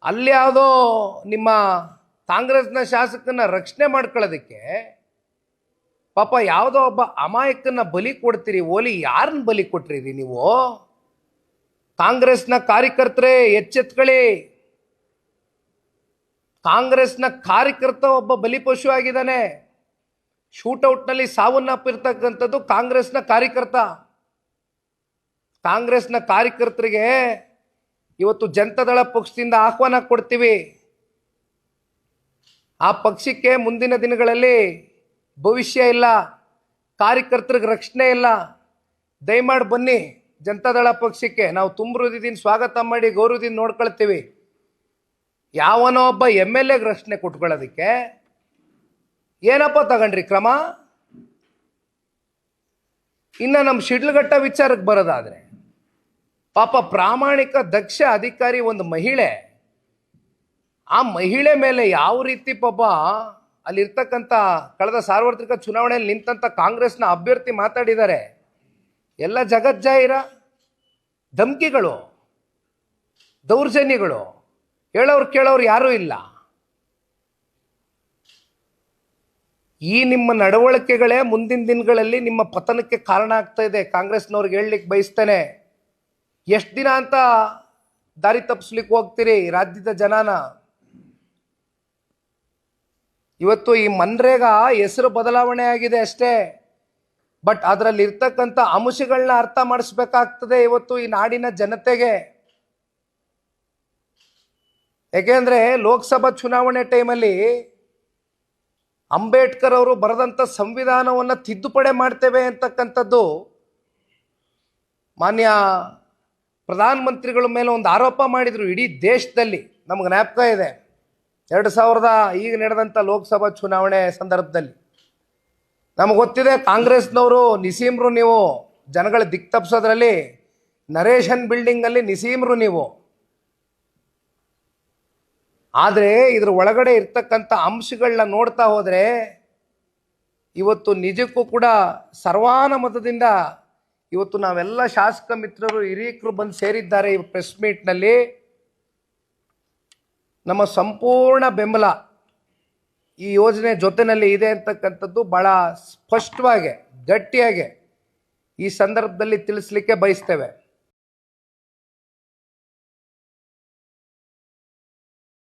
ಅಲ್ಲಿ ಯಾವುದೋ ನಿಮ್ಮ ಕಾಂಗ್ರೆಸ್ನ ಶಾಸಕನ ರಕ್ಷಣೆ ಮಾಡ್ಕೊಳ್ಳೋದಕ್ಕೆ ಪಾಪ ಯಾವುದೋ ಒಬ್ಬ ಅಮಾಯಕನ ಬಲಿ ಕೊಡ್ತೀರಿ. ಓಲಿ ಯಾರನ್ನ ಬಲಿ ಕೊಟ್ರಿ ನೀವು? ಕಾಂಗ್ರೆಸ್ನ ಕಾರ್ಯಕರ್ತರೇ ಎಚ್ಚೆತ್ಕೊಳ್ಳಿ. ಕಾಂಗ್ರೆಸ್ನ ಕಾರ್ಯಕರ್ತ ಒಬ್ಬ ಬಲಿಪಶು ಆಗಿದ್ದಾನೆ. ಶೂಟೌಟ್ನಲ್ಲಿ ಸಾವನ್ನಪ್ಪಿರ್ತಕ್ಕಂಥದ್ದು ಕಾಂಗ್ರೆಸ್ನ ಕಾರ್ಯಕರ್ತ. ಕಾಂಗ್ರೆಸ್ನ ಕಾರ್ಯಕರ್ತರಿಗೆ ಇವತ್ತು ಜನತಾದಳ ಪಕ್ಷದಿಂದ ಆಹ್ವಾನ ಕೊಡ್ತೀವಿ. ಆ ಪಕ್ಷಕ್ಕೆ ಮುಂದಿನ ದಿನಗಳಲ್ಲಿ ಭವಿಷ್ಯ ಇಲ್ಲ, ಕಾರ್ಯಕರ್ತರಿಗೆ ರಕ್ಷಣೆ ಇಲ್ಲ. ದಯಮಾಡಿ ಬನ್ನಿ ಜನತಾದಳ ಪಕ್ಷಕ್ಕೆ. ನಾವು ತುಂಬ ಹೃದಯದಿಂದ ಸ್ವಾಗತ ಮಾಡಿ ಗೌರವದಿಂದ ನೋಡ್ಕೊಳ್ತೀವಿ. ಯಾವನೋ ಒಬ್ಬ MLA ರಕ್ಷಣೆ ಕೊಟ್ಕೊಳ್ಳೋದಕ್ಕೆ ಏನಪ್ಪ ತಗೊಂಡ್ರಿ ಕ್ರಮ? ಇನ್ನು ನಮ್ಮ ಶಿಡ್ಲಘಟ್ಟ ವಿಚಾರಕ್ಕೆ ಬರೋದಾದ್ರೆ, ಪಾಪ ಪ್ರಾಮಾಣಿಕ ದಕ್ಷ ಅಧಿಕಾರಿ ಒಂದು ಮಹಿಳೆ, ಆ ಮಹಿಳೆ ಮೇಲೆ ಯಾವ ರೀತಿ ಪಾಪ ಅಲ್ಲಿರ್ತಕ್ಕಂಥ ಕಳೆದ ಸಾರ್ವತ್ರಿಕ ಚುನಾವಣೆಯಲ್ಲಿ ನಿಂತಂಥ ಕಾಂಗ್ರೆಸ್ನ ಅಭ್ಯರ್ಥಿ ಮಾತಾಡಿದ್ದಾರೆ. ಎಲ್ಲ ಜಗಜ್ಜಾಹಿರ ಧಮ್ಕಿಗಳು, ದೌರ್ಜನ್ಯಗಳು, ಹೇಳೋರು ಕೇಳೋರು ಯಾರೂ ಇಲ್ಲ. ಈ ನಿಮ್ಮ ನಡವಳಿಕೆಗಳೇ ಮುಂದಿನ ದಿನಗಳಲ್ಲಿ ನಿಮ್ಮ ಪತನಕ್ಕೆ ಕಾರಣ ಆಗ್ತಾ ಇದೆ. ಕಾಂಗ್ರೆಸ್ನವ್ರಿಗೆ ಹೇಳಲಿಕ್ಕೆ ಬಯಸ್ತೇನೆ, ಎಷ್ಟು ದಿನ ಅಂತ ದಾರಿ ತಪ್ಪಿಸ್ಲಿಕ್ಕೆ ಹೋಗ್ತೀರಿ ರಾಜ್ಯದ ಜನನ? ಇವತ್ತು ಈ ಮನ್ರೇಗಾ ಹೆಸರು ಬದಲಾವಣೆ ಆಗಿದೆ ಅಷ್ಟೇ, ಬಟ್ ಅದರಲ್ಲಿ ಇರ್ತಕ್ಕಂಥ ಅಂಶಗಳನ್ನ ಅರ್ಥ ಮಾಡಿಸ್ಬೇಕಾಗ್ತದೆ ಇವತ್ತು ಈ ನಾಡಿನ ಜನತೆಗೆ. ಯಾಕೆಂದ್ರೆ ಲೋಕಸಭಾ ಚುನಾವಣೆ ಟೈಮಲ್ಲಿ ಅಂಬೇಡ್ಕರ್ ಅವರು ಬರೆದಂಥ ಸಂವಿಧಾನವನ್ನು ತಿದ್ದುಪಡಿ ಮಾಡ್ತೇವೆ ಅಂತಕ್ಕಂಥದ್ದು ಮಾನ್ಯ ಪ್ರಧಾನಮಂತ್ರಿಗಳ ಮೇಲೆ ಒಂದು ಆರೋಪ ಮಾಡಿದರು ಇಡೀ ದೇಶದಲ್ಲಿ. ನಮಗೆ ಜ್ಞಾಪಕ ಇದೆ 2000 ಈಗ ನಡೆದಂಥ ಲೋಕಸಭಾ ಚುನಾವಣೆ ಸಂದರ್ಭದಲ್ಲಿ. ನಮಗೆ ಗೊತ್ತಿದೆ ಕಾಂಗ್ರೆಸ್ನವರು ನಿಸೀಮ್ರು, ನೀವು ಜನಗಳ ದಿಕ್ ತಪ್ಪಿಸೋದ್ರಲ್ಲಿ ನರೇಶನ್ ಬಿಲ್ಡಿಂಗಲ್ಲಿ ನಿಸೀಮ್ರು ನೀವು. ಆದರೆ ಇದ್ರ ಒಳಗಡೆ ಇರ್ತಕ್ಕಂಥ ಅಂಶಗಳನ್ನ ನೋಡ್ತಾ ಹೋದರೆ ಇವತ್ತು ನಿಜಕ್ಕೂ ಕೂಡ ಸರ್ವಾನುಮತದಿಂದ ಇವತ್ತು ನಾವೆಲ್ಲ ಶಾಸಕ ಮಿತ್ರರು ಹಿರಿಯಕರು ಬಂದು ಸೇರಿದ್ದಾರೆ ಈ ಪ್ರೆಸ್ ಮೀಟ್ನಲ್ಲಿ. ನಮ್ಮ ಸಂಪೂರ್ಣ ಬೆಂಬಲ ಈ ಯೋಜನೆ ಜೊತೆಯಲ್ಲಿ ಇದೆ ಅಂತಕ್ಕಂಥದ್ದು ಭಾಳ ಸ್ಪಷ್ಟವಾಗಿ ಗಟ್ಟಿಯಾಗಿ ಈ ಸಂದರ್ಭದಲ್ಲಿ ತಿಳಿಸ್ಲಿಕ್ಕೆ ಬಯಸ್ತೇವೆ.